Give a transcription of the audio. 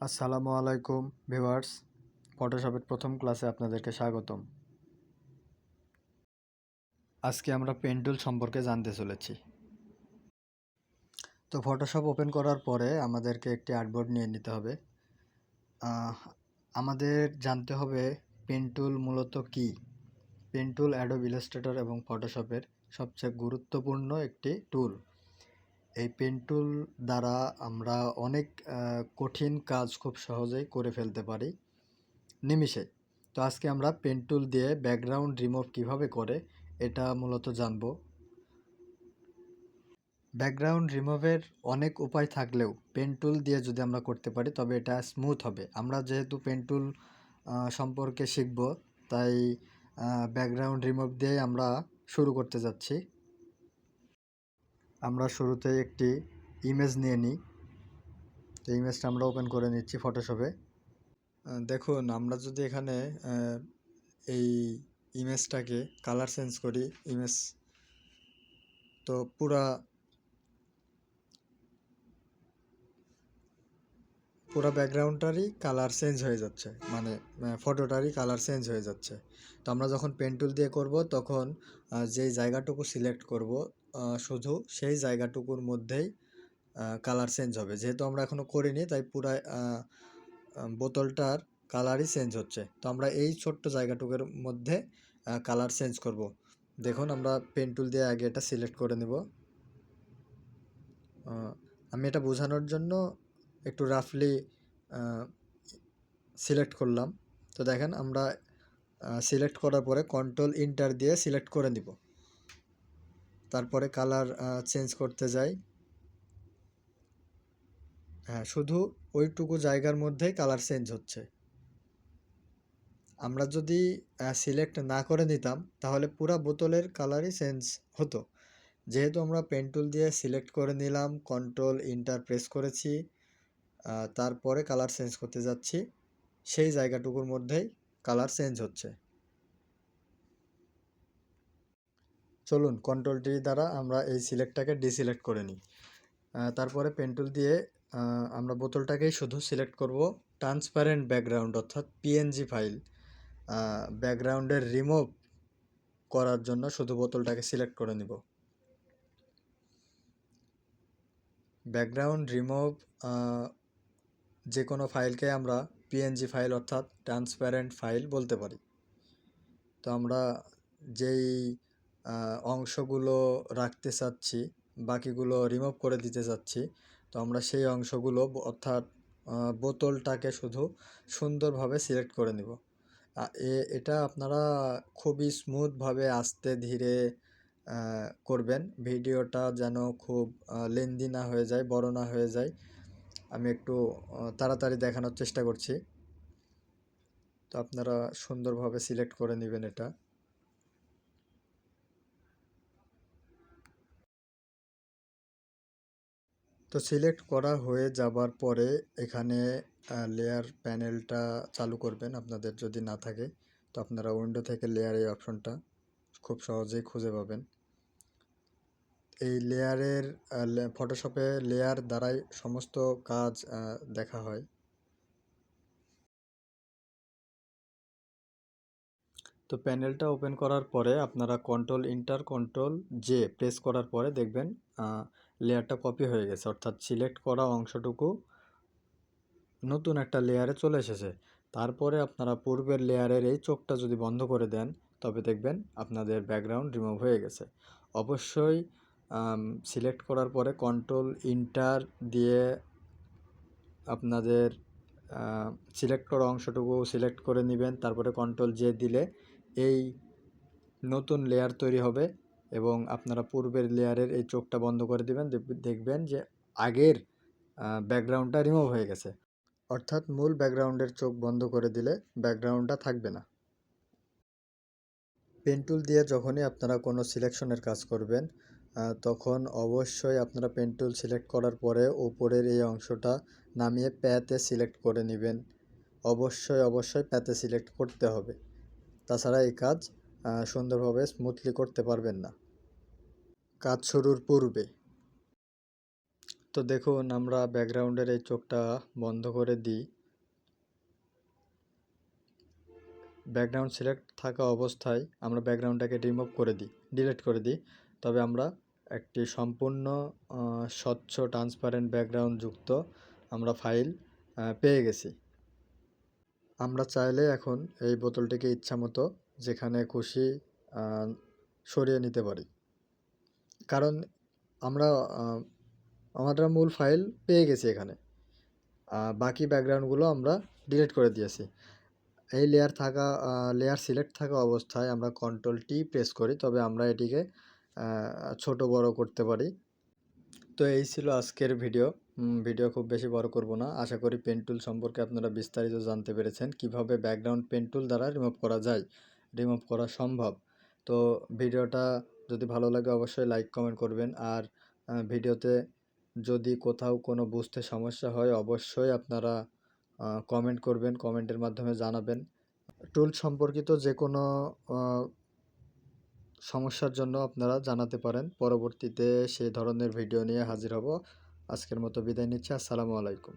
আসসালামু আলাইকুম ভিউয়ার্স, ফটোশপের প্রথম ক্লাসে আপনাদেরকে স্বাগতম। আজকে আমরা পেন টুল সম্পর্কে জানতে চলেছি। তো ফটোশপ ওপেন করার পরে আমাদেরকে একটি আর্টবোর্ড নিয়ে নিতে হবে। আমাদের জানতে হবে পেন টুল মূলত কী। পেন টুল অ্যাডোব ইলাস্ট্রেটর এবং ফটোশপের সবচেয়ে গুরুত্বপূর্ণ একটি টুল। এই পেন টুল দ্বারা আমরা অনেক কঠিন কাজ খুব সহজেই করে ফেলতে পারি নিমিষে। তো আজকে আমরা পেন টুল দিয়ে ব্যাকগ্রাউন্ড রিমুভ কিভাবে করে এটা মূলত জানব। ব্যাকগ্রাউন্ড রিমুভের অনেক উপায় থাকলেও পেন টুল দিয়ে যদি আমরা করতে পারি তবে এটা স্মুথ হবে। আমরা যেহেতু পেন টুল সম্পর্কে শিখব, তাই ব্যাকগ্রাউন্ড রিমুভ দিয়ে আমরা শুরু করতে যাচ্ছি। আমরা শুরুতেই একটি ইমেজ নিয়ে নিই। তো ইমেজটা আমরা ওপেন করে নিচ্ছি ফটোশপে। দেখুন, আমরা যদি এখানে এই ইমেজটাকে কালার চেঞ্জ করি, ইমেজ তো পুরা ব্যাকগ্রাউন্ডটারই কালার চেঞ্জ হয়ে যাচ্ছে, মানে ফটোটারই কালার চেঞ্জ হয়ে যাচ্ছে। তো আমরা যখন পেন টুল দিয়ে করব তখন যেই জায়গাটুকু সিলেক্ট করব শুধু সেই জায়গাটুকুর মধ্যেই কালার চেঞ্জ হবে। যেহেতু আমরা এখনও করিনি তাই পুরা বোতলটার কালারই চেঞ্জ হচ্ছে। তো আমরা এই ছোট্ট জায়গাটুকুর মধ্যে কালার চেঞ্জ করব। দেখুন, আমরা পেন টুল দিয়ে আগে এটা সিলেক্ট করে নেব। আমি এটা বোঝানোর জন্য একটু রাফলি সিলেক্ট করলাম। তো দেখেন, আমরা সিলেক্ট করার পরে কন্ট্রোল ইন্টার দিয়ে সিলেক্ট করে নিব। তারপরে কালার চেঞ্জ করতে যাই। হ্যাঁ, শুধু ওইটুকু জায়গার মধ্যেই কালার চেঞ্জ হচ্ছে। আমরা যদি সিলেক্ট না করে নিতাম তাহলে পুরা বোতলের কালারই চেঞ্জ হতো। যেহেতু আমরা পেন টুল দিয়ে সিলেক্ট করে নিলাম, কন্ট্রোল ইন্টার প্রেস করেছি, তারপরে কালার চেঞ্জ করতে যাচ্ছি, সেই জায়গাটুকুর মধ্যেই কালার চেঞ্জ হচ্ছে। চলুন কন্ট্রোল টি দ্বারা আমরা এই সিলেক্টটাকে ডিসিলেক্ট করে নিই। তারপরে পেন টুল দিয়ে আমরা বোতলটাকেই শুধু সিলেক্ট করব। ট্রান্সপারেন্ট ব্যাকগ্রাউন্ড অর্থাৎ পিএনজি ফাইল ব্যাকগ্রাউন্ডের রিমুভ করার জন্য শুধু বোতলটাকে সিলেক্ট করে নিব। ব্যাকগ্রাউন্ড রিমুভ যে কোনো ফাইলকে আমরা পিএনজি ফাইল অর্থাৎ ট্রান্সপারেন্ট ফাইল বলতে পারি। তো আমরা যেই অংশগুলো রাখতে চাচ্ছি, বাকিগুলো রিমুভ করে দিতে চাচ্ছি, তো আমরা সেই অংশগুলো অর্থাৎ বোতলটাকে শুধু সুন্দরভাবে সিলেক্ট করে নিব। এটা আপনারা খুবই স্মুথভাবে আস্তে ধীরে করবেন, ভিডিওটা যেন খুব লেন্দি না হয়ে যায়, বড় না হয়ে যায়। আমি একটু তাড়াতাড়ি দেখানোর চেষ্টা করছি। তো আপনারা সুন্দরভাবে সিলেক্ট করে নেবেন এটা। তো সিলেক্ট করা হয়ে যাবার পরে এখানে লেয়ার প্যানেলটা চালু করবেন। আপনাদের যদি না থাকে তো আপনারা উইন্ডো থেকে লেয়ার এই অপশনটা খুব সহজেই খুঁজে পাবেন। এই লেয়ারের ফটোশপে লেয়ার দ্বারাই সমস্ত কাজ দেখা হয়। তো প্যানেলটা ওপেন করার পরে আপনারা control inter control J press করার পরে দেখবেন লেয়ারটা কপি হয়ে গেছে, অর্থাৎ সিলেক্ট করা অংশটুকু নতুন একটা লেয়ারে চলে এসেছে। তারপরে আপনারা পূর্বের লেয়ারের এই চোখটা যদি বন্ধ করে দেন তবে দেখবেন আপনাদের ব্যাকগ্রাউন্ড রিমুভ হয়ে গেছে। অবশ্যই সিলেক্ট করার পরে কন্ট্রোল ইন্টার দিয়ে আপনাদের সিলেক্ট করা অংশটুকু সিলেক্ট করে নেবেন। তারপরে কন্ট্রোল জে দিলে এই নতুন লেয়ার তৈরি হবে এবং আপনারা পূর্বের লেয়ারের এই চোখটা বন্ধ করে দিবেন। দেখবেন যে আগের ব্যাকগ্রাউন্ডটা রিমুভ হয়ে গেছে। অর্থাৎ মূল ব্যাকগ্রাউন্ডের চোখ বন্ধ করে দিলে ব্যাকগ্রাউন্ডটা থাকবে না। পেন টুল দিয়ে যখনই আপনারা কোনো সিলেকশনের কাজ করবেন তখন অবশ্যই আপনারা পেন টুল সিলেক্ট করার পরে উপরের এই অংশটা নামিয়ে প্যাতে সিলেক্ট করে নেবেন। অবশ্যই প্যাতে সিলেক্ট করতে হবে, তাছাড়া এই কাজ সুন্দরভাবে স্মুথলি করতে পারবেন না। কাজ শুরুর পূর্বে তো দেখুন আমরা ব্যাকগ্রাউন্ডের এই চোখটা বন্ধ করে দিই। ব্যাকগ্রাউন্ড সিলেক্ট থাকা অবস্থায় আমরা ব্যাকগ্রাউন্ডটাকে রিমুভ করে দিই, ডিলিট করে দিই। তবে আমরা একটি সম্পূর্ণ স্বচ্ছ ট্রান্সপারেন্ট ব্যাকগ্রাউন্ড যুক্ত আমরা ফাইল পেয়ে গেছি। আমরা চাইলে এখন এই বোতলটিকে ইচ্ছামতো যেখানে খুশি সরিয়ে নিতে পারি, কারণ আমরা আমাদের মূল ফাইল পেয়ে গেছি এখানে। বাকি ব্যাকগ্রাউন্ডগুলো আমরা ডিলিট করে দিয়েছি। এই লেয়ার সিলেক্ট থাকা অবস্থায় আমরা কন্ট্রোল টি প্রেস করি, তবে আমরা এটিকে ছোট বড় করতে পারি। তো এই ছিল আজকের ভিডিও। ভিডিও খুব বেশি বড় করব না। আশা করি পেন টুল সম্পর্কে আপনারা বিস্তারিত জানতে পেরেছেন, কিভাবে ব্যাকগ্রাউন্ড পেন টুল দ্বারা রিমুভ করা যায়, রিমুভ করা সম্ভব। তো ভিডিওটা যদি ভালো লাগে অবশ্যই লাইক কমেন্ট করবেন। আর ভিডিওতে যদি কোথাও কোনো বুঝতে সমস্যা হয় অবশ্যই আপনারা কমেন্ট করবেন, কমেন্টের মাধ্যমে জানাবেন। টুল সম্পর্কিত যে কোনো সমস্যার জন্য আপনারা জানাতে পারেন। পরবর্তীতে সেই ধরনের ভিডিও নিয়ে হাজির হব। আজকের মতো বিদায় নিচ্ছি। আসসালামু আলাইকুম।